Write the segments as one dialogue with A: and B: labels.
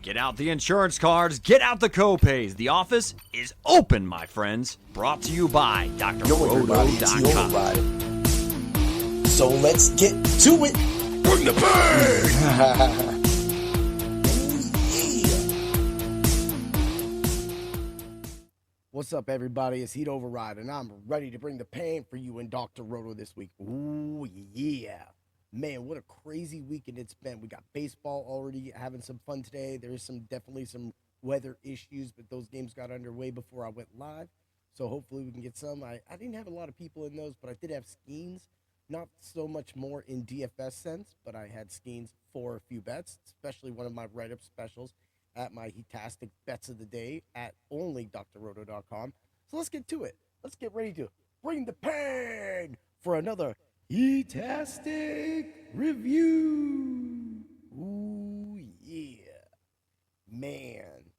A: Get out the insurance cards, get out the co-pays. The office is open, my friends. Brought to you by DrRoto.com.
B: So let's get to it.
C: Bring the pain!
B: What's up, everybody? It's Heat Override, and I'm ready to bring the pain for you and Dr. Roto this week. Ooh, yeah. Man, what a crazy weekend it's been. We got baseball already having some fun today. There's definitely some weather issues, but those games got underway before I went live. So hopefully we can get some. I didn't have a lot of people in those, but I did have skeins. Not so much more in DFS sense, but I had skeins for a few bets, especially one of my write-up specials at my Heat-tastic bets of the day at only DrRoto.com. So let's get to it. Let's get ready to bring the pain for another Heat-tastic review. Ooh, yeah. Man.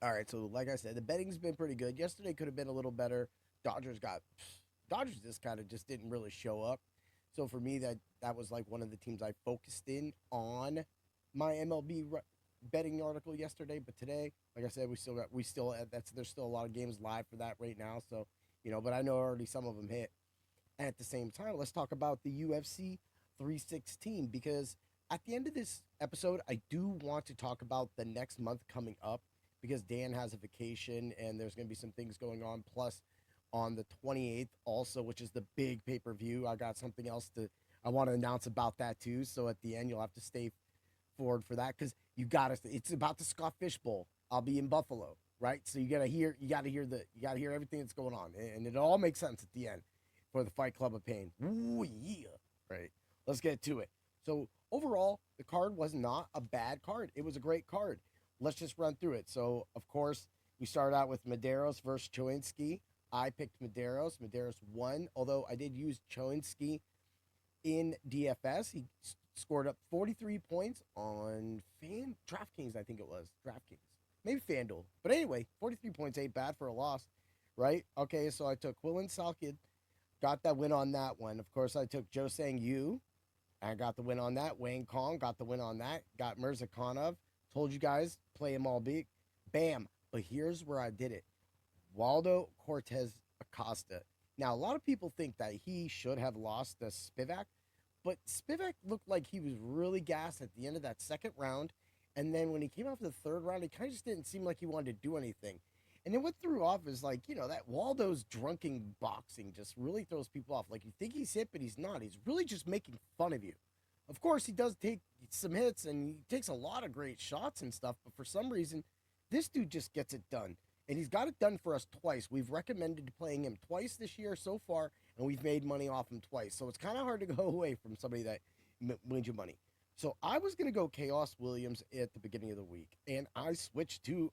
B: All right, so like I said, the betting's been pretty good. Yesterday could have been a little better. Dodgers just kind of just didn't really show up. So for me, that was like one of the teams I focused in on my MLB betting article yesterday. But today, like I said, there's still a lot of games live for that right now. So, but I know already some of them hit. At the same time, let's talk about the UFC 316, because at the end of this episode, I do want to talk about the next month coming up, because Dan has a vacation and there's going to be some things going on. Plus, on the 28th also, which is the big pay-per-view, I got something else I want to announce about that too. So at the end, you'll have to stay forward for that, because it's about the Scott Fish Bowl. I'll be in Buffalo, right? So you gotta hear everything that's going on, and it all makes sense at the end for the Fight Club of Pain. Ooh, yeah. Right. Let's get to it. So overall, the card was not a bad card. It was a great card. Let's just run through it. So, of course, we started out with Medeiros versus Choinski. I picked Medeiros. Medeiros won, although I did use Choinski in DFS. He scored up 43 points on DraftKings, I think it was. DraftKings. Maybe FanDuel. But anyway, 43 points ain't bad for a loss, right? Okay, so I took Quillen Salkid. Got that win on that one. Of course, I took Joe Sang Yu. I got the win on that. Wayne Kong got the win on that. Got Mirzakhanov. Told you guys, play him all big. Bam. But here's where I did it. Waldo Cortez Acosta. Now, a lot of people think that he should have lost to Spivak, but Spivak looked like he was really gassed at the end of that second round. And then when he came out for the third round, he kind of just didn't seem like he wanted to do anything. And then what threw off is that Waldo's drunken boxing just really throws people off. Like, you think he's hit, but he's not. He's really just making fun of you. Of course, he does take some hits, and he takes a lot of great shots and stuff, but for some reason, this dude just gets it done. And he's got it done for us twice. We've recommended playing him twice this year so far, and we've made money off him twice. So it's kind of hard to go away from somebody that wins you money. So I was going to go Chaos Williams at the beginning of the week, and I switched to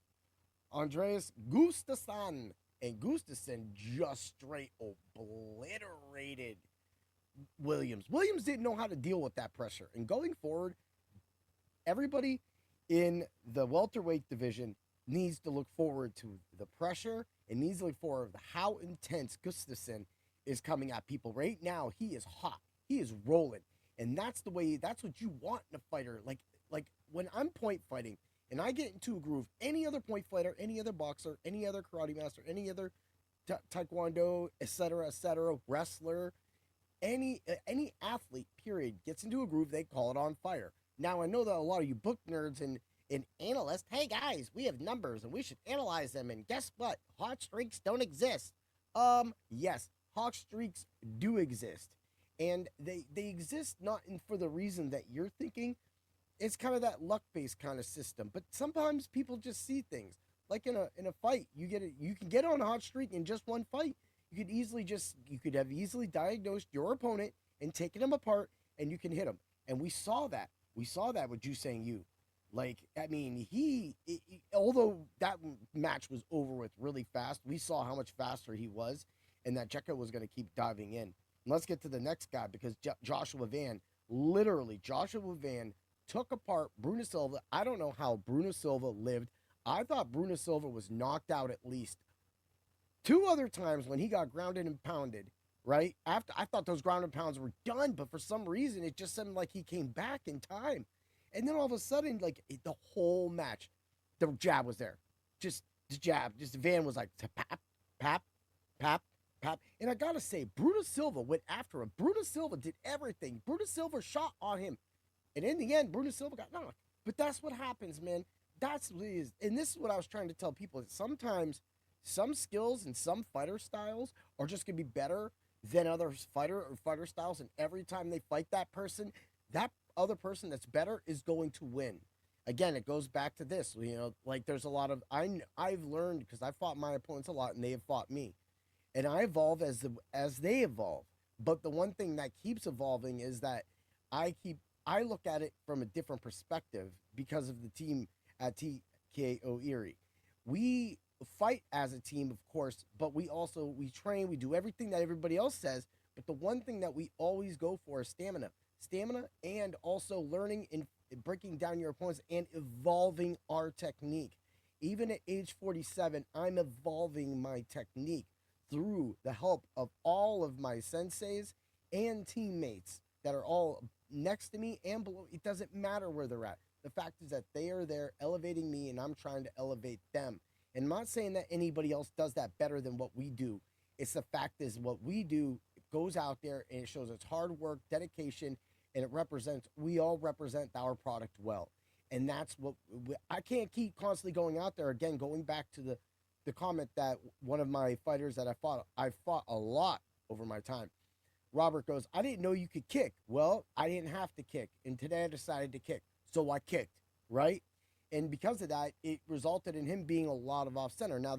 B: Andreas Gustafsson, and Gustafsson just straight obliterated Williams. Williams didn't know how to deal with that pressure. And going forward, everybody in the welterweight division needs to look forward to the pressure and needs to look forward to how intense Gustafsson is coming at people. Right now, he is hot. He is rolling. And that's what you want in a fighter. Like when I'm point fighting, and I get into a groove, any other point fighter, any other boxer, any other karate master, any other taekwondo, etc., wrestler, any athlete, period, gets into a groove, they call it on fire. Now, I know that a lot of you book nerds and analysts, hey guys, we have numbers and we should analyze them. And guess what? Hot streaks don't exist. Yes, hot streaks do exist. And they exist not for the reason that you're thinking. It's kind of that luck-based kind of system, but sometimes people just see things. Like in a fight, you can get on a hot streak in just one fight. You could have easily diagnosed your opponent and taken him apart, and you can hit him. And we saw that. We saw that with Ju Sang Yu. Although that match was over with really fast, we saw how much faster he was, and that Jekka was going to keep diving in. And let's get to the next guy, because Joshua Van took apart Bruno Silva. I don't know how Bruno Silva lived. I thought Bruno Silva was knocked out at least 2 other times when he got grounded and pounded, right? After I thought those ground and pounds were done, but for some reason it just seemed like he came back in time. And then all of a sudden, like the whole match, the jab was there. Just the jab, just Van was like pap, pap, pap, pap. And I gotta say, Bruno Silva went after him. Bruno Silva did everything. Bruno Silva shot on him. And in the end, Bruno Silva got knocked. But that's what happens, man. That's what it is. And this is what I was trying to tell people. That sometimes some skills and some fighter styles are just going to be better than other fighter styles. And every time they fight that person, that other person that's better is going to win. Again, it goes back to this. Like there's a lot of I've learned because I fought my opponents a lot and they have fought me, and I evolve as they evolve. But the one thing that keeps evolving is that I look at it from a different perspective because of the team at TKO Erie. We fight as a team, of course, but we train, we do everything that everybody else says. But the one thing that we always go for is stamina, and also learning and breaking down your opponents and evolving our technique. Even at age 47, I'm evolving my technique through the help of all of my senseis and teammates that are all next to me and below. It doesn't matter where they're at. The fact is that they are there elevating me and I'm trying to elevate them. And I'm not saying that anybody else does that better than what we do. It's the fact is what we do goes out there and it shows its hard work, dedication, and we all represent our product well. And that's what I can't keep constantly going out there. Again, going back to the comment that one of my fighters that I fought a lot over my time. Robert goes, I didn't know you could kick. Well, I didn't have to kick. And today I decided to kick. So I kicked, right? And because of that, it resulted in him being a lot of off center. Now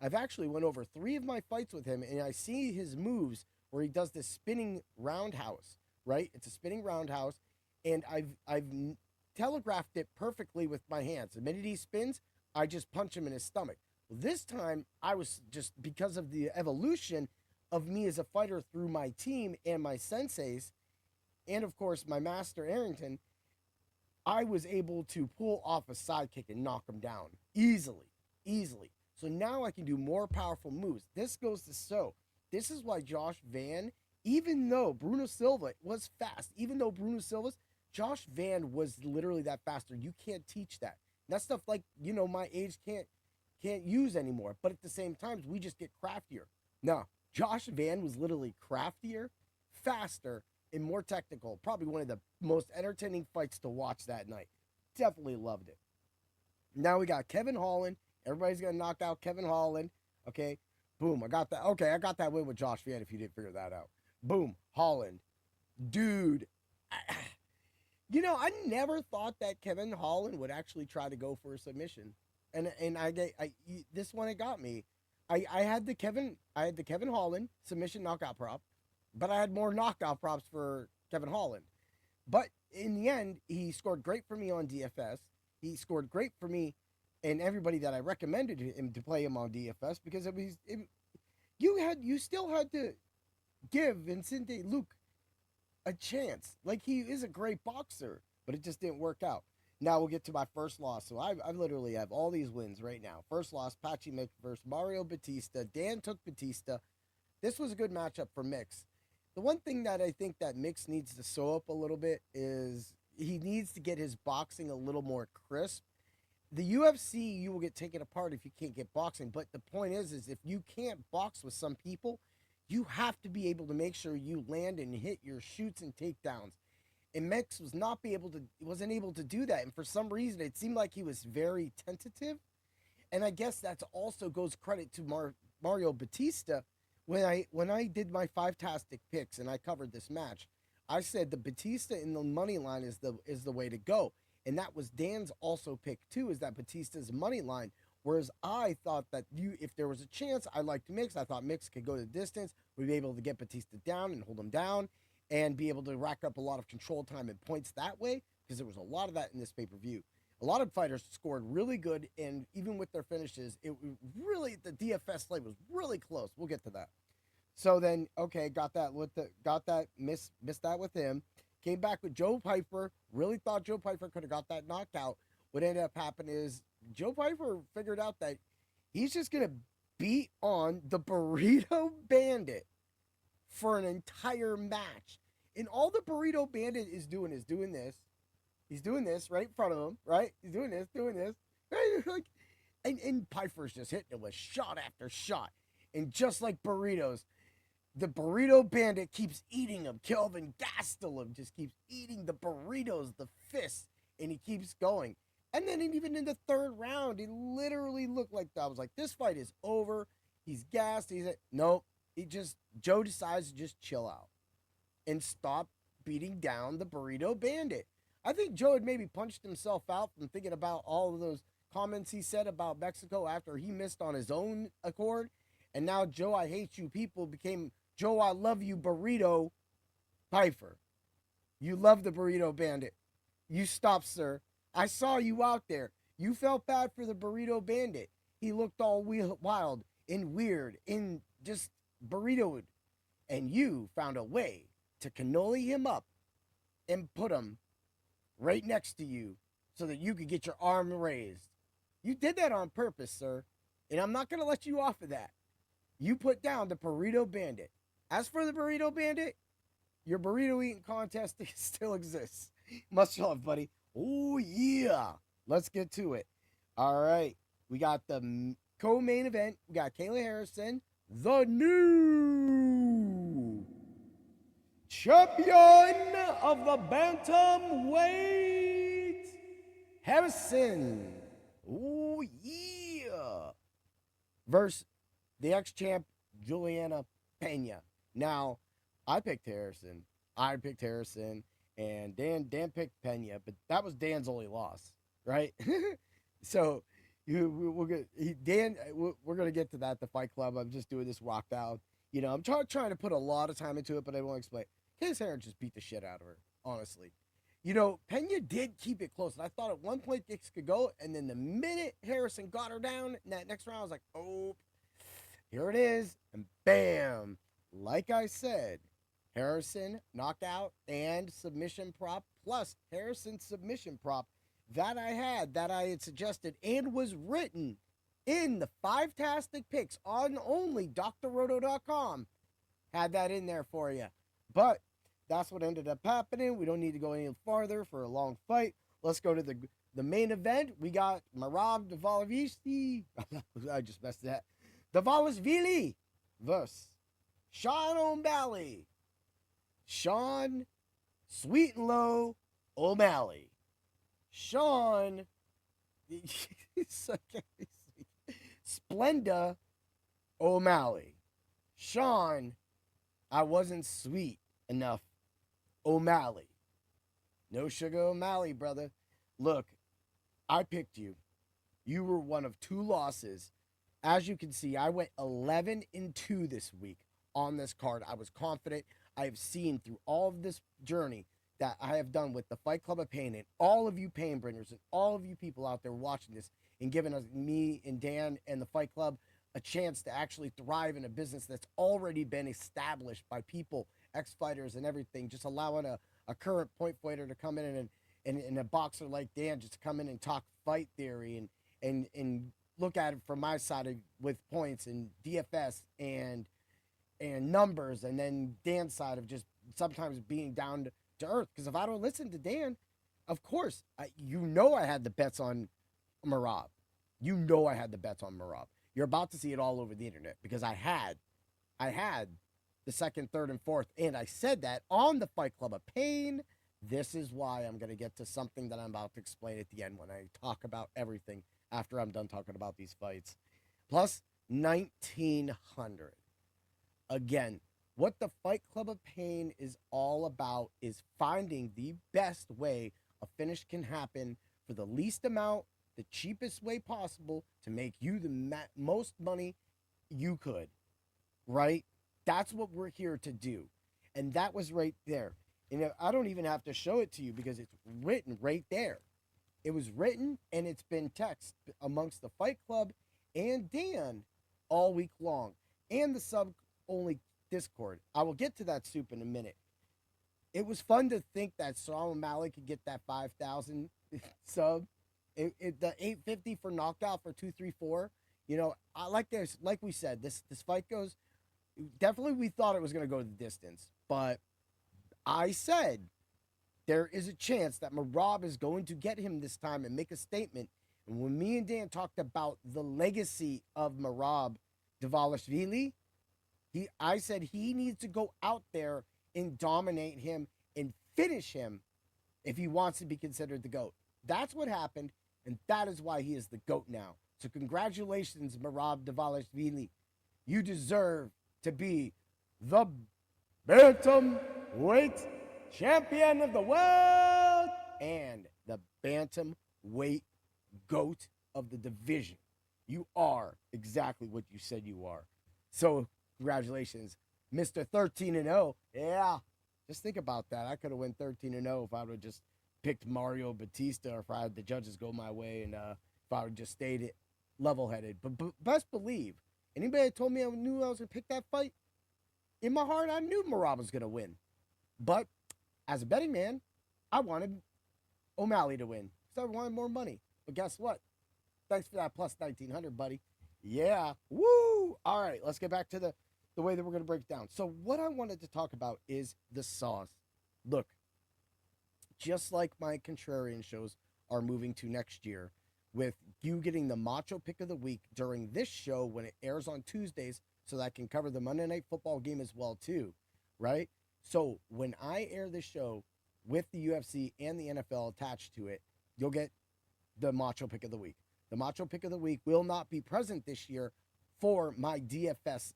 B: I've actually went over 3 of my fights with him and I see his moves where he does this spinning roundhouse, right? It's a spinning roundhouse. And I've telegraphed it perfectly with my hands. The minute he spins, I just punch him in his stomach. Well, this time I was just because of the evolution of me as a fighter through my team and my senseis, and of course my master Arrington, I was able to pull off a side kick and knock him down easily. So now I can do more powerful moves. This goes to show. This is why Josh Van, even though Bruno Silva was fast, Josh Van was literally that faster. You can't teach that. That's stuff like, my age can't use anymore. But at the same time, we just get craftier. No, Josh Van was literally craftier, faster, and more technical. Probably one of the most entertaining fights to watch that night. Definitely loved it. Now we got Kevin Holland. Everybody's going to knock out Kevin Holland. Okay, boom, I got that. Okay, I got that win with Josh Van if you didn't figure that out. Boom, Holland. Dude, I never thought that Kevin Holland would actually try to go for a submission. And this one, it got me. I had the Kevin Holland submission knockout prop, but I had more knockout props for Kevin Holland. But in the end, he scored great for me on DFS. He scored great for me and everybody that I recommended him to play him on DFS because you still had to give Vincente Luke a chance. Like, he is a great boxer, but it just didn't work out. Now we'll get to my first loss. So I literally have all these wins right now. First loss, Patchy Mix versus Mario Batista. Dan took Batista. This was a good matchup for Mix. The one thing that I think that Mix needs to sew up a little bit is he needs to get his boxing a little more crisp. The UFC, you will get taken apart if you can't get boxing. But the point is if you can't box with some people, you have to be able to make sure you land and hit your shoots and takedowns. And Mix wasn't able to do that. And for some reason, it seemed like he was very tentative. And I guess that also goes credit to Mario Batista. When I did my Fantastic picks and I covered this match, I said the Batista in the money line is the way to go. And that was Dan's also pick too, is that Batista's money line. Whereas I thought that if there was a chance, I liked Mix. I thought Mix could go the distance. We'd be able to get Batista down and hold him down and be able to rack up a lot of control time and points that way, because there was a lot of that in this pay-per-view. A lot of fighters scored really good, and even with their finishes, the DFS slate was really close. We'll get to that. So then, okay, missed that with him. Came back with Joe Piper. Really thought Joe Piper could have got that knockout. What ended up happening is Joe Piper figured out that he's just going to beat on the Burrito Bandit for an entire match. And all the Burrito Bandit is doing this. He's doing this right in front of him, right? He's doing this. Right? Like, and Pfeiffer's just hitting it with shot after shot. And just like burritos, the burrito bandit keeps eating them. Kelvin Gastelum just keeps eating the burritos, the fists, and he keeps going. And then even in the third round, he literally looked like that. I was like, this fight is over. He's gassed. Nope. Joe decides to just chill out and stop beating down the burrito bandit. I think Joe had maybe punched himself out from thinking about all of those comments he said about Mexico after he missed on his own accord. And now Joe, I hate you people became Joe, I love you burrito Pfeiffer. You love the burrito bandit. You stopped, sir. I saw you out there. You felt bad for the burrito bandit. He looked all wild and weird and just burritoed. And you found a way to cannoli him up and put him right next to you so that you could get your arm raised. You did that on purpose, sir. And I'm not going to let you off of that. You put down the burrito bandit. As for the burrito bandit, your burrito eating contest still exists. Much love, buddy. Oh, yeah. Let's get to it. All right. We got the co-main event. We got Kayla Harrison, the new champion of the bantamweight, Harrison. Oh, yeah. Versus the ex-champ, Juliana Pena. Now, I picked Harrison. And Dan picked Pena, but that was Dan's only loss, right? So we're gonna get to that. The Fight Club. I'm just doing this rock down. You know, I'm trying to put a lot of time into it, but I won't explain. Candice Harrison just beat the shit out of her, honestly. You know, Pena did keep it close, and I thought at one point this could go, and then the minute Harrison got her down in that next round, I was like, oh, here it is, and bam. Like I said, Harrison knockout and submission prop, plus Harrison's submission prop that I had suggested and was written in the Fantastic picks on only drroto.com. Had that in there for you. But that's what ended up happening. We don't need to go any farther for a long fight. Let's go to the main event. We got Merab Dvalishvili. I just messed that. Dvalishvili versus Sean O'Malley. Sean Sweet and Low O'Malley. Sean Splenda O'Malley. Sean, I wasn't sweet enough O'Malley. No sugar O'Malley, brother. Look, I picked you. You were one of two losses. As you can see, I went 11-2 this week on this card. I was confident. I have seen through all of this journey that I have done with the Fight Club of Pain and all of you pain bringers and all of you people out there watching this and giving us, me and Dan and the Fight Club, a chance to actually thrive in a business that's already been established by people, ex-fighters and everything, just allowing a current point fighter to come in and a boxer like Dan just to come in and talk fight theory and look at it from my side with points and DFS and numbers, and then Dan's side of just sometimes being down to earth. Because if I don't listen to Dan, of course, I had the bets on Merab. You're about to see it all over the internet because I had the second, third, and fourth, and I said that on the Fight Club of Pain. This is why I'm going to get to something that I'm about to explain at the end when I talk about everything after I'm done talking about these fights. Plus 1,900. Again, what the Fight Club of Pain is all about is finding the best way a finish can happen for the least amount, the cheapest way possible to make you the most money you could, right? That's what we're here to do. And that was right there. And I don't even have to show it to you because it's written right there. It was written and it's been text amongst the Fight Club and Dan all week long. And the sub-only Discord. I will get to that soup in a minute. It was fun to think that Sean O'Malley could get that 5,000 sub. The 850 for knockout for 234. You know, I like this. Like we said, this fight goes. Definitely, we thought it was going to go the distance, but I said there is a chance that Marab is going to get him this time and make a statement. And when me and Dan talked about the legacy of Marab Dvalishvili, I said he needs to go out there and dominate him and finish him if he wants to be considered the GOAT. That's what happened, and that is why he is the GOAT now. So congratulations, Marab Dvalishvili. You deserve to be the bantamweight champion of the world and the bantamweight GOAT of the division. You are exactly what you said you are. So congratulations, Mr. 13-0. Yeah, just think about that. I could have went 13-0 if I would have just picked Mario Batista, or if I had the judges go my way, and if I would have just stayed it level-headed. But best believe, anybody that told me I knew I was going to pick that fight, in my heart, I knew Marab was going to win. But as a betting man, I wanted O'Malley to win because I wanted more money. But guess what? Thanks for that plus 1,900, buddy. Yeah. Woo! All right, let's get back to the way that we're going to break it down. So what I wanted to talk about is the sauce. Look, just like my contrarian shows are moving to next year, with you getting the Macho Pick of the Week during this show when it airs on Tuesdays, so that I can cover the Monday Night Football game as well, too, right? So when I air this show with the UFC and the NFL attached to it, you'll get the Macho Pick of the Week. The Macho Pick of the Week will not be present this year for my DFS,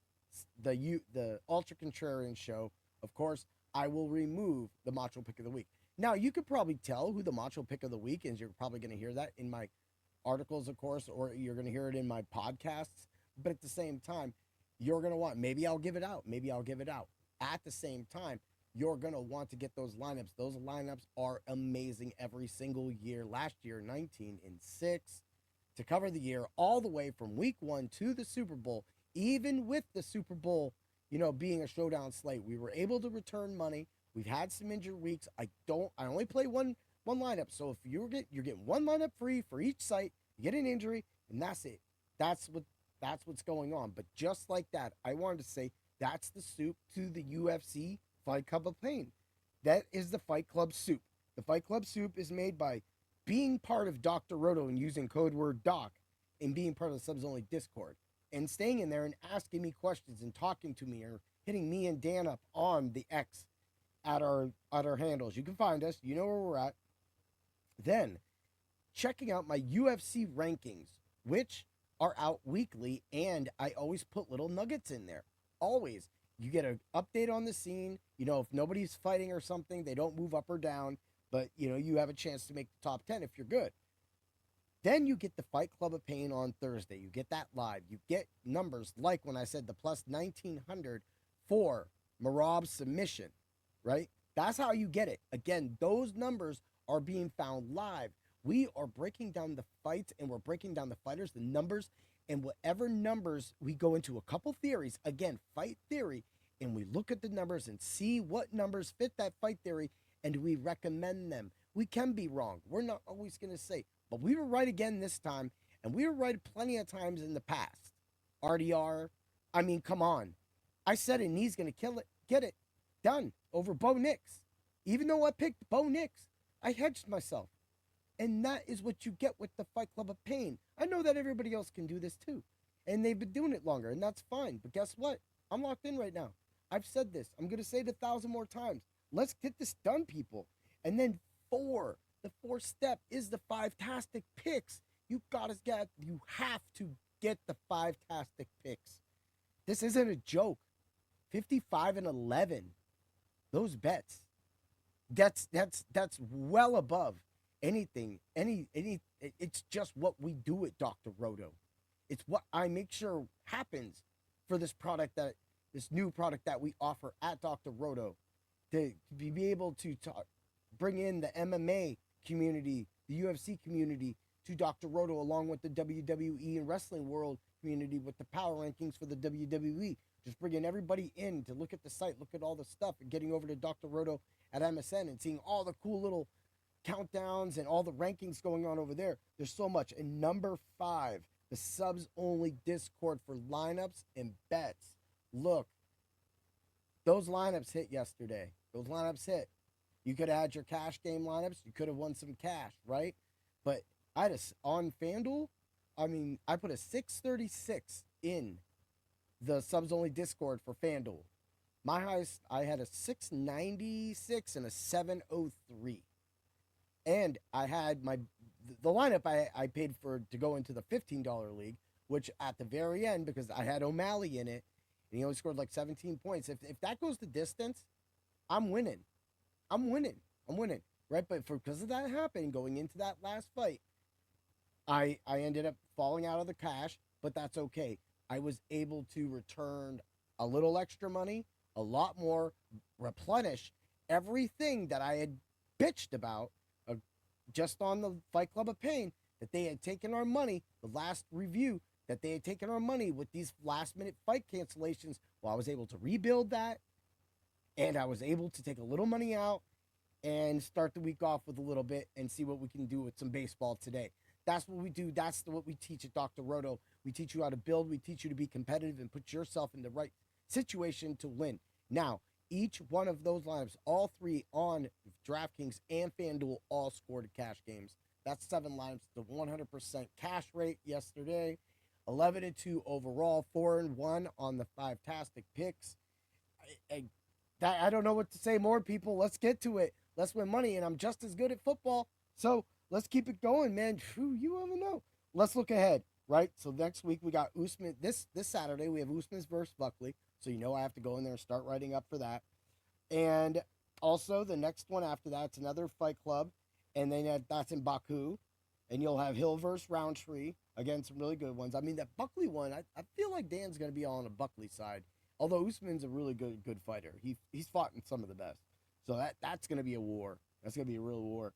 B: the Ultra Contrarian show. Of course, I will remove the Macho Pick of the Week. Now, you could probably tell who the Macho Pick of the Week is. You're probably going to hear that in my articles, of course, or you're going to hear it in my podcasts. But at the same time, you're going to want, maybe I'll give it out. Maybe I'll give it out. At the same time, you're going to want to get those lineups. Those lineups are amazing every single year. Last year, 19-6 to cover the year all the way from week 1 to the Super Bowl. Even with the Super Bowl, being a showdown slate, we were able to return money. We've had some injured weeks. I only play one lineup. So if you're getting one lineup free for each site, you get an injury, and that's it. That's what's going on. But just like that, I wanted to say that's the soup to the UFC Fight Club of Pain. That is the Fight Club soup. The Fight Club soup is made by being part of Dr. Roto and using code word DOC and being part of the Subs Only Discord and staying in there and asking me questions and talking to me or hitting me and Dan up on the X at our handles. You can find us. You know where we're at. Then checking out my UFC rankings, which are out weekly, and I always put little nuggets in there. Always. You get an update on the scene. If nobody's fighting or something, they don't move up or down, but, you have a chance to make the top 10 if you're good. Then you get the Fight Club of Pain on Thursday. You get that live. You get numbers like when I said the plus 1,900 for Marab's submission, right? That's how you get it. Again, those numbers are being found live. We are breaking down the fights, and we're breaking down the fighters, the numbers, and whatever numbers we go into a couple theories, again, fight theory, and we look at the numbers and see what numbers fit that fight theory, and we recommend them. We can be wrong. We're not always going to say, but we were right again this time, and we were right plenty of times in the past. RDR, I mean, come on. I said it, and he's going to kill it, get it done over Bo Nix. Even though I picked Bo Nix, I hedged myself. And that is what you get with the Fight Club of Pain. I know that everybody else can do this too. And they've been doing it longer, and that's fine. But guess what? I'm locked in right now. I've said this. I'm going to say it 1,000 more times. Let's get this done, people. And then the fourth step is the Fantastic picks. You have to get the Fantastic picks. This isn't a joke. 55-11. Those bets. That's well above anything, it's just what we do at Dr. Roto. It's what I make sure happens for this new product that we offer at Dr. Roto, to be able to bring in the MMA community, the UFC community to Dr. Roto, along with the WWE and wrestling world community with the power rankings for the WWE. Just bringing everybody in to look at the site, look at all the stuff, and getting over to Dr. Roto at MSN and seeing all the cool little countdowns and all the rankings going on over there. There's so much. And number 5, the subs only Discord for lineups and bets. Look, those lineups hit yesterday. Those lineups hit. You could have had your cash game lineups. You could have won some cash, right? But I had on FanDuel, I put a 636 in the subs only Discord for FanDuel. My highest, I had a 696 and a 703. And I had the lineup I paid for to go into the $15 league, which at the very end, because I had O'Malley in it, and he only scored like 17 points. If that goes the distance, I'm winning. I'm winning. Right? But because of that happening, going into that last fight, I ended up falling out of the cash, but that's okay. I was able to return a little extra money, a lot more, replenish everything that I had bitched about just on the Fight Club of Pain, that they had taken our money, the last review, that they had taken our money with these last minute fight cancellations. Well, I was able to rebuild that, and I was able to take a little money out and start the week off with a little bit and see what we can do with some baseball today. That's what we do. That's what we teach at Dr. Roto. We teach you how to build. We teach you to be competitive and put yourself in the right situation to win. Now, each one of those lineups, all three on DraftKings and FanDuel, all scored cash games. That's 7 lineups, the 100% cash rate yesterday, 11-2 overall, 4-1 on the Fantastic picks. I don't know what to say more, people. Let's get to it. Let's win money, and I'm just as good at football. So let's keep it going, man. You never know. Let's look ahead, right? So next week we got Usman. This Saturday we have Usman's versus Buckley. So you know I have to go in there and start writing up for that. And also the next one after that's another Fight Club, and then that's in Baku. And you'll have Hill versus Roundtree. Again, some really good ones. I mean, that Buckley one, I feel like Dan's going to be on the Buckley side. Although Usman's a really good fighter. He's fought in some of the best. So that's going to be a war. That's going to be a real war.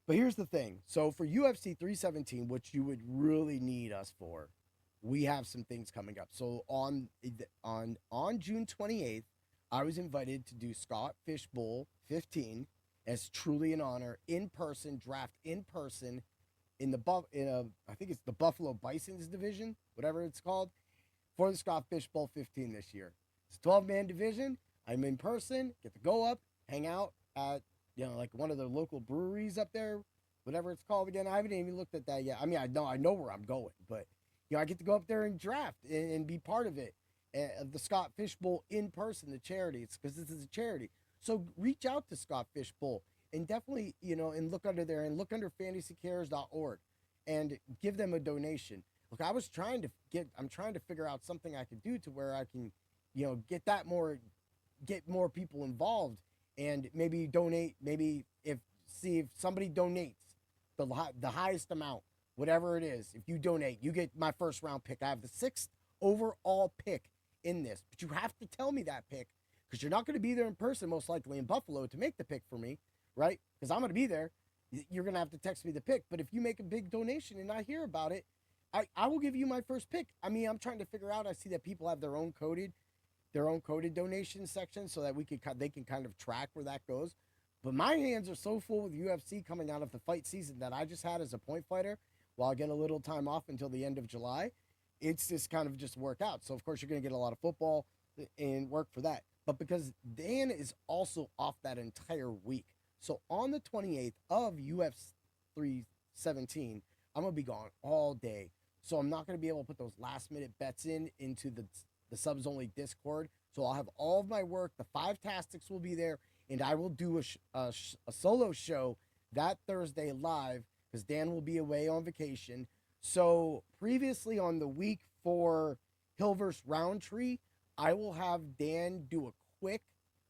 B: But here's the thing. So for UFC 317, which you would really need us for, we have some things coming up. So on June 28th, I was invited to do Scott Fishbowl 15. It's truly an honor. In-person draft, in-person, I think it's the Buffalo Bison's division, whatever it's called, for the Scott Fishbowl 15 this year. It's a 12-man division. I'm in person, get to go up, hang out at, like one of the local breweries up there, whatever it's called again. I haven't even looked at that yet. I mean, I know where I'm going, but I get to go up there and draft and be part of it. The Scott Fishbowl in person, the charity. It's because this is a charity. So reach out to Scott Fishbowl and definitely, and look under there and look under fantasycares.org and give them a donation. Look, I'm trying to figure out something I could do to where I can, get more people involved and maybe donate. Maybe if somebody donates the highest amount, whatever it is, if you donate, you get my first round pick. I have the 6th overall pick in this, but you have to tell me that pick because you're not going to be there in person, most likely in Buffalo, to make the pick for me, right? Because I'm going to be there. You're going to have to text me the pick. But if you make a big donation and I hear about it, I will give you my first pick. I mean, I'm trying to figure out. I see that people have their own coded donation section so that they can kind of track where that goes. But my hands are so full with UFC coming out of the fight season that I just had as a point fighter while I get a little time off until the end of July. It's just kind of just work out. So, of course, you're going to get a lot of football and work for that. But because Dan is also off that entire week. So, on the 28th of UFC 317, I'm going to be gone all day. So, I'm not going to be able to put those last-minute bets into the subs-only Discord. So, I'll have all of my work. The Fantastics will be there. And I will do a solo show that Thursday live because Dan will be away on vacation. So previously on the week for Hill vs. Roundtree, I will have Dan do a quick.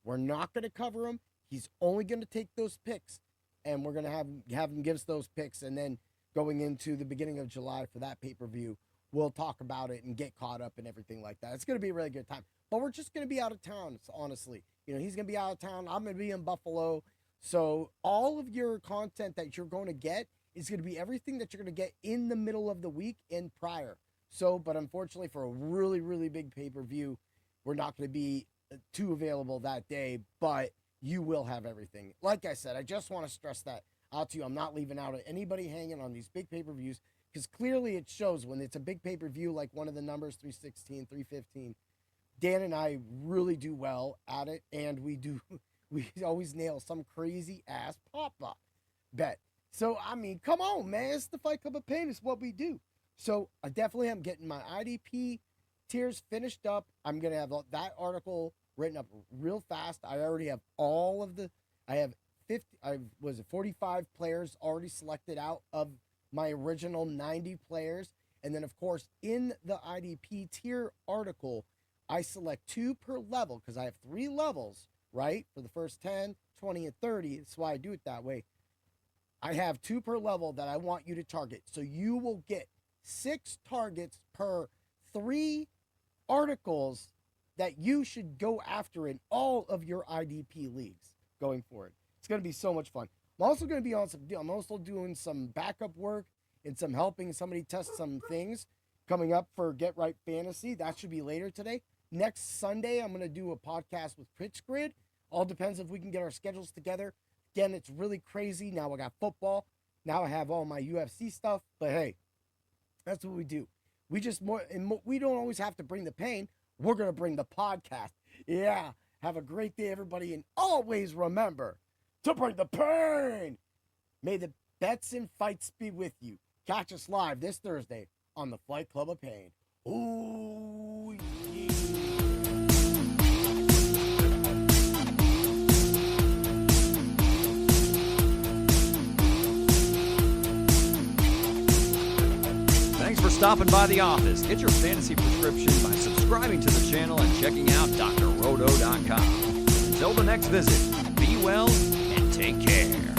B: We're not going to cover him. He's only going to take those picks, and we're going to have him give us those picks. And then going into the beginning of July for that pay-per-view, we'll talk about it and get caught up and everything like that. It's going to be a really good time. But we're just going to be out of town, honestly. He's going to be out of town. I'm going to be in Buffalo. So all of your content that you're going to get is going to be everything that you're going to get in the middle of the week and prior. So, but unfortunately for a really, really big pay-per-view, we're not going to be too available that day, but you will have everything. Like I said, I just want to stress that out to you. I'm not leaving out anybody hanging on these big pay-per-views because clearly it shows when it's a big pay-per-view like one of the numbers, 316, 315, Dan and I really do well at it, and we we always nail some crazy ass pop-up bet. So, I mean, come on, man. It's the Fight Club of Pain. It's what we do. So, I definitely am getting my IDP tiers finished up. I'm going to have that article written up real fast. I already have all of the, I have 45 players already selected out of my original 90 players. And then, of course, in the IDP tier article, I select 2 per level because I have 3 levels, right? For the first 10, 20, and 30. That's why I do it that way. I have 2 per level that I want you to target. So you will get 6 targets per 3 articles that you should go after in all of your IDP leagues going forward. It's going to be so much fun. I'm also going to be on I'm also doing some backup work and some helping somebody test some things coming up for Get Right Fantasy. That should be later today. Next Sunday, I'm going to do a podcast with Pitch Grid. All depends if we can get our schedules together. Again, it's really crazy. Now I got football. Now I have all my UFC stuff. But hey, that's what we do. We don't always have to bring the pain. We're going to bring the podcast. Yeah. Have a great day, everybody. And always remember to bring the pain. May the bets and fights be with you. Catch us live this Thursday on the Fight Club of Pain. Ooh, yeah.
A: Thanks for stopping by the office. Get your fantasy prescription by subscribing to the channel and checking out drroto.com. Until the next visit, be well and take care.